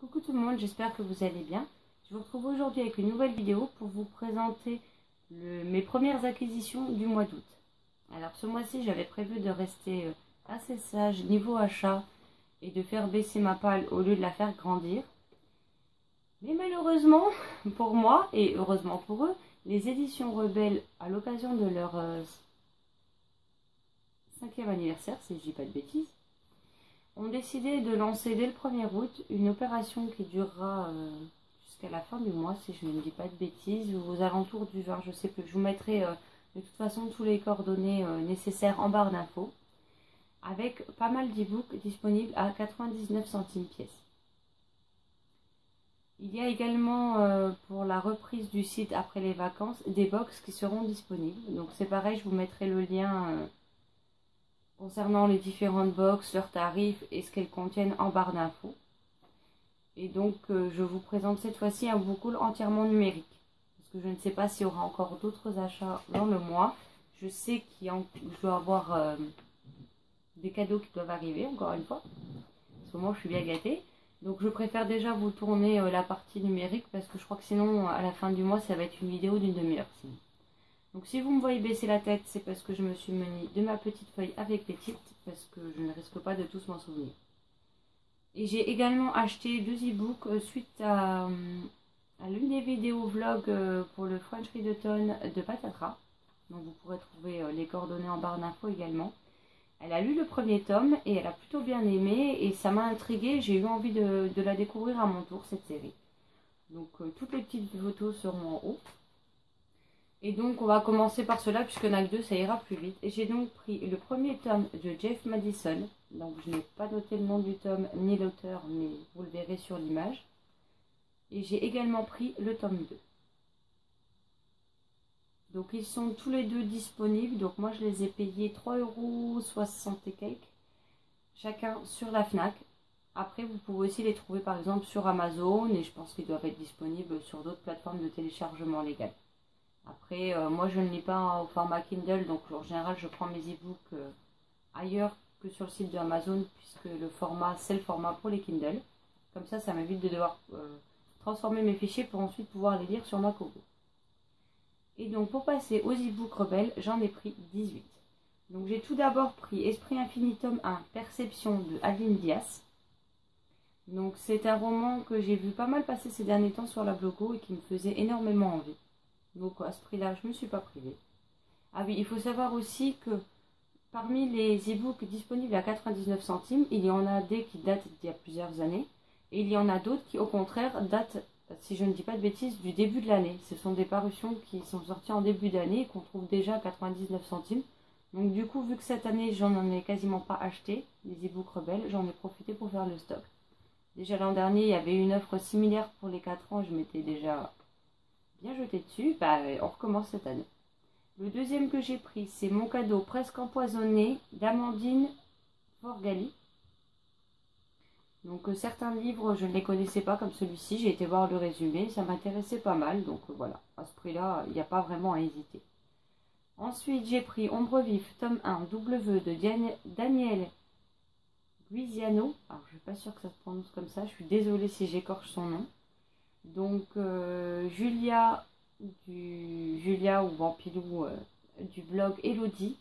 Coucou tout le monde, j'espère que vous allez bien. Je vous retrouve aujourd'hui avec une nouvelle vidéo pour vous présenter mes premières acquisitions du mois d'août. Alors ce mois-ci, j'avais prévu de rester assez sage niveau achat et de faire baisser ma palle au lieu de la faire grandir. Mais malheureusement pour moi et heureusement pour eux, les éditions Rebelles, à l'occasion de leur 5e anniversaire, si je dis pas de bêtises, ont décidé de lancer dès le 1er août une opération qui durera jusqu'à la fin du mois, si je ne dis pas de bêtises, ou aux alentours du 20, je sais plus. Je vous mettrai de toute façon tous les coordonnées nécessaires en barre d'infos, avec pas mal d'e-books disponibles à 99 centimes pièce. Il y a également pour la reprise du site après les vacances des box qui seront disponibles. Donc c'est pareil, je vous mettrai le lien concernant les différentes box, leurs tarifs et ce qu'elles contiennent en barre d'infos. Et donc je vous présente cette fois-ci un book haul entièrement numérique. Parce que je ne sais pas s'il y aura encore d'autres achats dans le mois. Je sais qu'il doit y avoir des cadeaux qui doivent arriver, encore une fois. En ce moment, je suis bien gâtée. Donc je préfère déjà vous tourner la partie numérique parce que je crois que sinon, à la fin du mois, ça va être une vidéo d'une demi-heure. Donc si vous me voyez baisser la tête, c'est parce que je me suis munie de ma petite feuille avec les titres, parce que je ne risque pas de tous m'en souvenir. Et j'ai également acheté 2 e-books suite à l'une des vidéos vlog pour le French Readathon de Patatra. Donc vous pourrez trouver les coordonnées en barre d'infos également. Elle a lu le premier tome et elle a plutôt bien aimé et ça m'a intriguée. J'ai eu envie de la découvrir à mon tour, cette série. Donc toutes les petites photos seront en haut. Et donc on va commencer par cela puisque n'a que 2, ça ira plus vite. Et j'ai donc pris le premier tome de Jeff Madison. Donc je n'ai pas noté le nom du tome ni l'auteur, mais vous le verrez sur l'image. Et j'ai également pris le tome 2. Donc ils sont tous les deux disponibles. Donc moi je les ai payés 3,60 € et quelques chacun sur la Fnac. Après vous pouvez aussi les trouver par exemple sur Amazon et je pense qu'ils doivent être disponibles sur d'autres plateformes de téléchargement légal. Après moi je ne lis pas au format Kindle, donc en général je prends mes e-books ailleurs que sur le site de Amazon puisque le format c'est le format pour les Kindle. Comme ça m'évite de devoir transformer mes fichiers pour ensuite pouvoir les lire sur ma Kobo. Et donc pour passer aux e-books Rebelles, j'en ai pris 18. Donc j'ai tout d'abord pris Esprit Infini tome 1, Perception de Adeline Dias. Donc c'est un roman que j'ai vu pas mal passer ces derniers temps sur la Blogo et qui me faisait énormément envie. Donc à ce prix-là, je ne me suis pas privée. Ah oui, il faut savoir aussi que parmi les e-books disponibles à 99 centimes, il y en a des qui datent d'il y a plusieurs années. Et il y en a d'autres qui au contraire datent, si je ne dis pas de bêtises, du début de l'année. Ce sont des parutions qui sont sorties en début d'année et qu'on trouve déjà à 99 centimes. Donc du coup, vu que cette année, j'en ai quasiment pas acheté, les e-books Rebelles, j'en ai profité pour faire le stock. Déjà l'an dernier, il y avait une offre similaire pour les 4 ans, je m'étais déjà bien jeté dessus. On recommence cette année. Le deuxième que j'ai pris, c'est Mon cadeau presque empoisonné d'Amandine Forgali. Donc certains livres, je ne les connaissais pas comme celui-ci. J'ai été voir le résumé, ça m'intéressait pas mal. Donc voilà, à ce prix-là, il n'y a pas vraiment à hésiter. Ensuite, j'ai pris Ombre Vive, tome 1, W de Daniel Guiziano. Alors, je ne suis pas sûre que ça se prononce comme ça. Je suis désolée si j'écorche son nom. Donc, Julia ou Vampilou du blog Elodie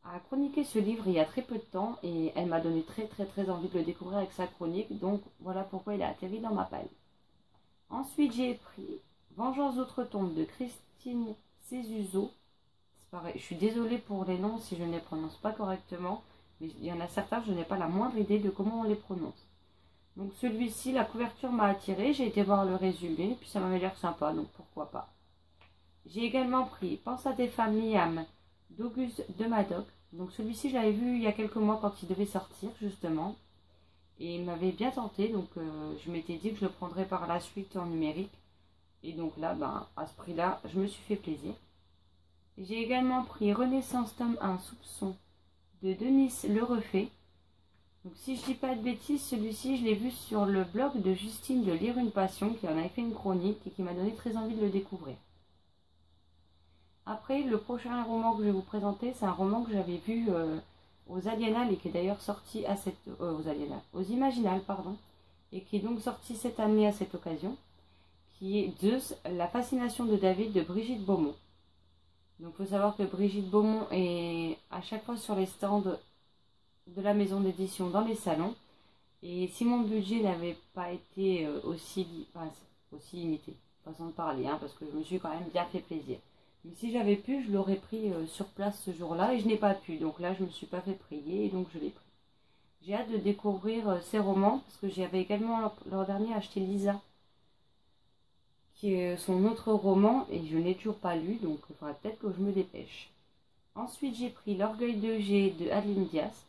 a chroniqué ce livre il y a très peu de temps et elle m'a donné très envie de le découvrir avec sa chronique. Donc, voilà pourquoi il a atterri dans ma palle. Ensuite, j'ai pris Vengeance d'outre-tombe de Christine Césuzo. C'est pareil, je suis désolée pour les noms si je ne les prononce pas correctement, mais il y en a certains, je n'ai pas la moindre idée de comment on les prononce. Donc celui-ci, la couverture m'a attirée, j'ai été voir le résumé, puis ça m'avait l'air sympa, donc pourquoi pas. J'ai également pris Pense à tes femmes, Miam d'Auguste de Madoc. Donc celui-ci, je l'avais vu il y a quelques mois quand il devait sortir, justement. Et il m'avait bien tenté, donc je m'étais dit que je le prendrais par la suite en numérique. Et donc là, à ce prix-là, je me suis fait plaisir. J'ai également pris Renaissance tome 1, Soupçon de Denis Le Refait. Donc si je dis pas de bêtises, celui-ci je l'ai vu sur le blog de Justine de Lire une Passion qui en avait fait une chronique et qui m'a donné très envie de le découvrir. Après, le prochain roman que je vais vous présenter, c'est un roman que j'avais vu aux Aliénales et qui est d'ailleurs sorti à aux Imaginales, pardon, et qui est donc sorti cette année à cette occasion, qui est Zeus, la fascination de David de Brigitte Beaumont. Donc il faut savoir que Brigitte Beaumont est à chaque fois sur les stands de la maison d'édition dans les salons. Et si mon budget n'avait pas été aussi limité, façon de parler, hein, parce que je me suis quand même bien fait plaisir. Mais si j'avais pu, je l'aurais pris sur place ce jour-là et je n'ai pas pu. Donc là, je ne me suis pas fait prier et donc je l'ai pris. J'ai hâte de découvrir ses romans parce que j'avais également l'an dernier acheté Lisa, qui est son autre roman et je ne l'ai toujours pas lu, donc il faudra peut-être que je me dépêche. Ensuite, j'ai pris L'Orgueil de G de Adeline Diaz.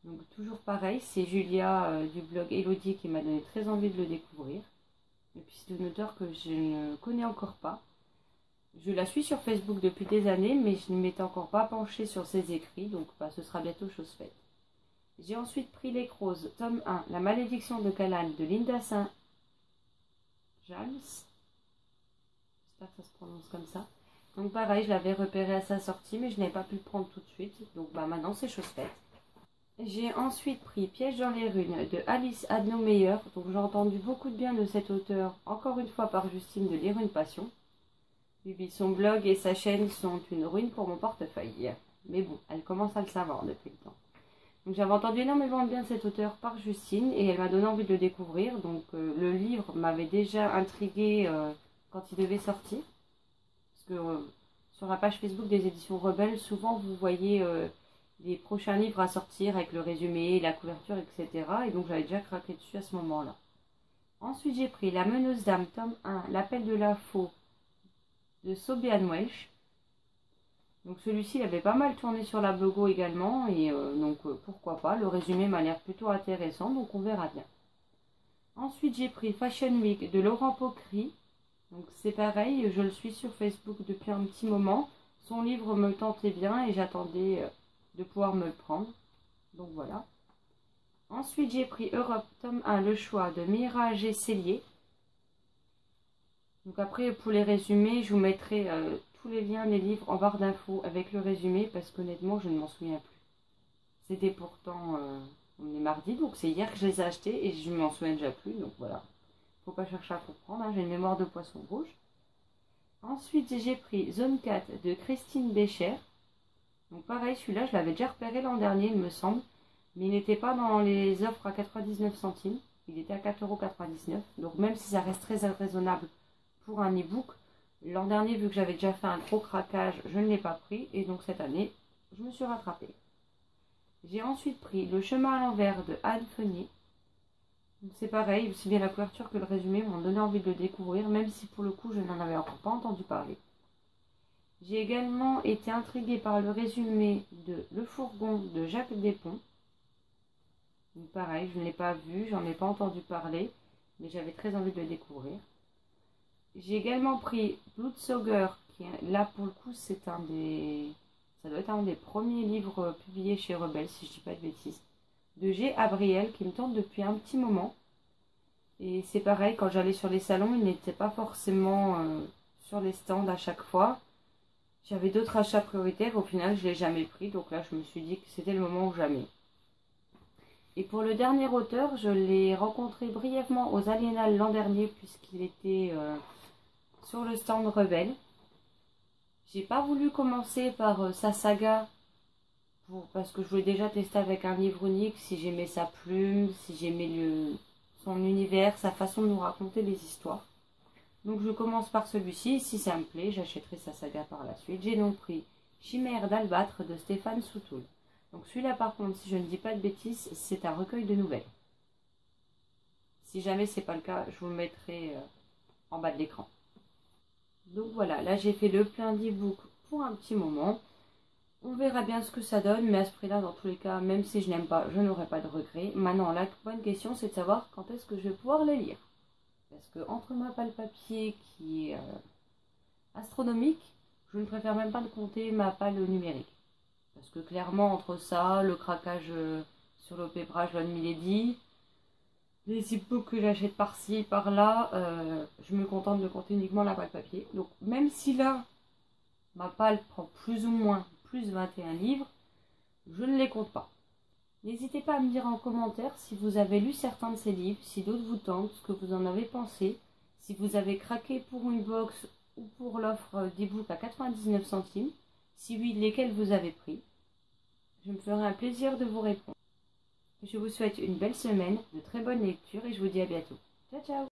Donc toujours pareil, c'est Julia du blog Elodie qui m'a donné très envie de le découvrir. Et puis c'est une auteure que je ne connais encore pas. Je la suis sur Facebook depuis des années, mais je ne m'étais encore pas penchée sur ses écrits, donc ce sera bientôt chose faite. J'ai ensuite pris Les Crozes, tome 1, La malédiction de Callan de Linda St. James. J'espère que ça se prononce comme ça. Donc pareil, je l'avais repéré à sa sortie, mais je n'avais pas pu le prendre tout de suite. Donc maintenant c'est chose faite. J'ai ensuite pris Piège dans les runes de Alice Adno Meyer. Donc j'ai entendu beaucoup de bien de cet auteur, encore une fois par Justine de Lire une Passion. Oui, son blog et sa chaîne sont une ruine pour mon portefeuille. Mais bon, elle commence à le savoir depuis le temps. Donc j'avais entendu énormément bien de cet auteur par Justine et elle m'a donné envie de le découvrir. Donc le livre m'avait déjà intriguée quand il devait sortir. Parce que sur la page Facebook des éditions Rebelles, souvent vous voyez les prochains livres à sortir avec le résumé, la couverture, etc. Et donc j'avais déjà craqué dessus à ce moment-là. Ensuite j'ai pris La Meneuse d'âme, tome 1, L'appel de l'info de Sobian Welch. Donc celui-ci, il avait pas mal tourné sur la Blogo également, et pourquoi pas, le résumé m'a l'air plutôt intéressant, donc on verra bien. Ensuite j'ai pris Fashion Week de Laurent Pocry. Donc c'est pareil, je le suis sur Facebook depuis un petit moment. Son livre me tentait bien et j'attendais de pouvoir me le prendre. Donc voilà. Ensuite j'ai pris Europe, tome 1, Le Choix de Mira G. Cellier. Donc après, pour les résumés, je vous mettrai tous les liens des livres en barre d'infos avec le résumé parce qu'honnêtement, je ne m'en souviens plus. C'était pourtant, on est mardi, donc c'est hier que je les ai achetés et je ne m'en souviens déjà plus, donc voilà. Faut pas chercher à comprendre, hein, j'ai une mémoire de poisson rouge. Ensuite, j'ai pris Zone 4 de Christine Bécher. Donc pareil, celui-là, je l'avais déjà repéré l'an dernier, il me semble, mais il n'était pas dans les offres à 99 centimes, il était à 4,99 €, donc même si ça reste très raisonnable pour un e-book, l'an dernier, vu que j'avais déjà fait un gros craquage, je ne l'ai pas pris. Et donc cette année, je me suis rattrapée. J'ai ensuite pris Le Chemin à l'envers de Anne Fenier. C'est pareil, aussi bien la couverture que le résumé m'ont donné envie de le découvrir, même si pour le coup, je n'en avais encore pas entendu parler. J'ai également été intriguée par le résumé de Le Fourgon de Jacques Despons. Donc pareil, je ne l'ai pas vu, j'en ai pas entendu parler, mais j'avais très envie de le découvrir. J'ai également pris Bloodsugar, qui là pour le coup c'est ça doit être un des premiers livres publiés chez Rebelle, si je ne dis pas de bêtises, de G. Abriel, qui me tente depuis un petit moment. Et c'est pareil, quand j'allais sur les salons, il n'était pas forcément sur les stands à chaque fois. J'avais d'autres achats prioritaires, au final je ne l'ai jamais pris, donc là je me suis dit que c'était le moment ou jamais. Et pour le dernier auteur, je l'ai rencontré brièvement aux Aliénales l'an dernier, puisqu'il était sur le stand Rebelle. J'ai pas voulu commencer par sa saga, parce que je voulais déjà tester avec un livre unique, si j'aimais sa plume, si j'aimais son univers, sa façon de nous raconter les histoires. Donc je commence par celui-ci, si ça me plaît, j'achèterai sa saga par la suite. J'ai donc pris Chimère d'Albâtre de Stéphane Soutoul. Donc celui-là par contre, si je ne dis pas de bêtises, c'est un recueil de nouvelles. Si jamais c'est pas le cas, je vous le mettrai en bas de l'écran. Donc voilà, là j'ai fait le plein d'e-book pour un petit moment. On verra bien ce que ça donne, mais à ce prix-là, dans tous les cas, même si je n'aime pas, je n'aurai pas de regrets. Maintenant, la bonne question, c'est de savoir quand est-ce que je vais pouvoir les lire. Parce que entre ma palle papier qui est astronomique, je ne préfère même pas de compter ma palle numérique. Parce que clairement, entre ça, le craquage sur l'OP-Brage de Milady, les e-books que j'achète par-ci, par-là, je me contente de compter uniquement la palle papier. Donc même si là, ma palle prend plus ou moins plus 21 livres, je ne les compte pas. N'hésitez pas à me dire en commentaire si vous avez lu certains de ces livres, si d'autres vous tentent, ce que vous en avez pensé, si vous avez craqué pour une box ou pour l'offre d'e-book à 99 centimes, si oui, lesquels vous avez pris. Je me ferai un plaisir de vous répondre. Je vous souhaite une belle semaine, de très bonnes lectures et je vous dis à bientôt. Ciao ciao!